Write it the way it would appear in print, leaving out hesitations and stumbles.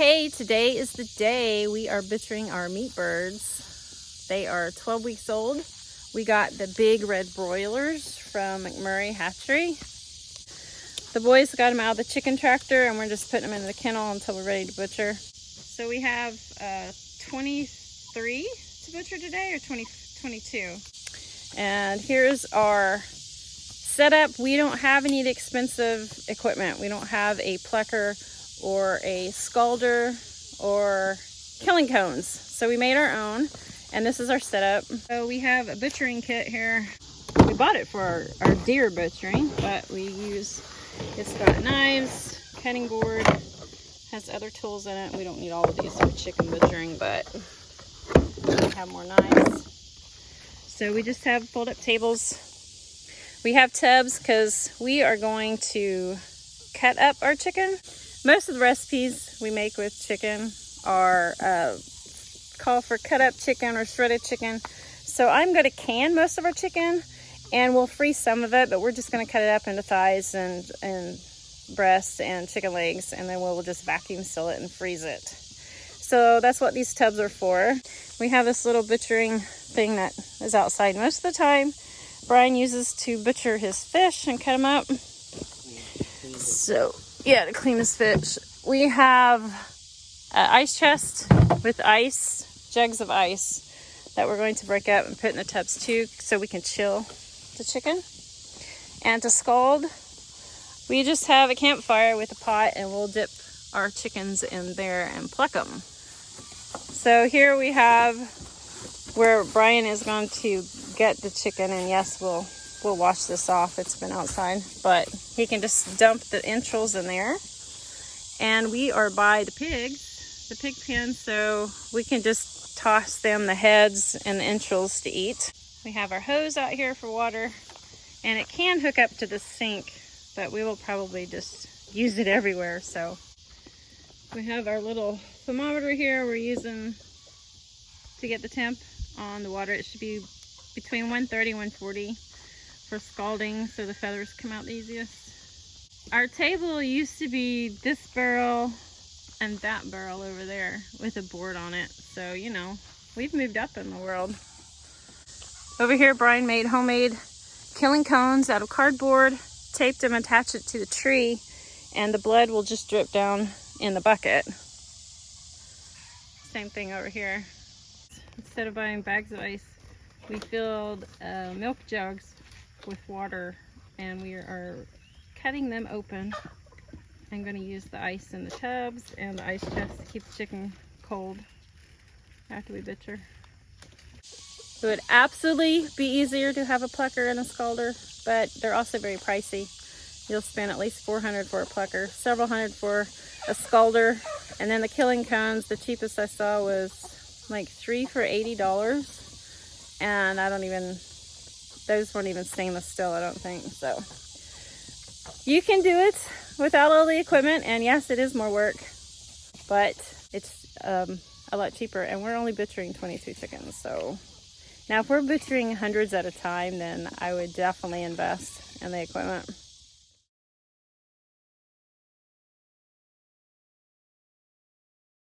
Okay, today is the day we are butchering our meat birds. They are 12 weeks old. We got the big red broilers from McMurray Hatchery. The boys got them out of the chicken tractor and we're just putting them in the kennel until we're ready to butcher. So we have 23 to butcher today, or 22. And here's our setup. We don't have any expensive equipment. We don't have a plucker or a scalder or killing cones. So we made our own, and this is our setup. So we have a butchering kit here. We bought it for our deer butchering, but it's got knives, cutting board, has other tools in it. We don't need all of these for chicken butchering, but we have more knives. So we just have fold-up tables. We have tubs because we are going to cut up our chicken. Most of the recipes we make with chicken are call for cut up chicken or shredded chicken. So I'm going to can most of our chicken, and we'll freeze some of it, but we're just going to cut it up into thighs and breasts and chicken legs, and then we'll just vacuum seal it and freeze it. So that's what these tubs are for. We have this little butchering thing that is outside most of the time. Brian uses to butcher his fish and cut them up. So yeah, to clean his fish. We have an ice chest with ice, jugs of ice that we're going to break up and put in the tubs too, so we can chill the chicken. And to scald, we just have a campfire with a pot, and we'll dip our chickens in there and pluck them. So here we have where Brian is going to get the chicken, and yes, we'll wash this off. It's been outside, but he can just dump the entrails in there. And we are by the pigs, the pig pen, so we can just toss them the heads and the entrails to eat. We have our hose out here for water, and it can hook up to the sink, but we will probably just use it everywhere. So we have our little thermometer here we're using to get the temp on the water. It should be between 130 and 140 for scalding, so the feathers come out the easiest. Our table used to be this barrel and that barrel over there with a board on it. So, you know, we've moved up in the world. Over here, Brian made homemade killing cones out of cardboard, taped them, attached it to the tree, and the blood will just drip down in the bucket. Same thing over here. Instead of buying bags of ice, we filled milk jugs with water, and we are cutting them open. I'm going to use the ice in the tubs and the ice chest to keep the chicken cold after we butcher. It would absolutely be easier to have a plucker and a scalder, but they're also very pricey. You'll spend at least $400 for a plucker, several hundred for a scalder, and then the killing cones, the cheapest I saw was like 3 for $80, and those weren't even stainless steel, I don't think. So you can do it without all the equipment, and yes, it is more work, but it's a lot cheaper, and we're only butchering 22 chickens. So now if we're butchering hundreds at a time, then I would definitely invest in the equipment.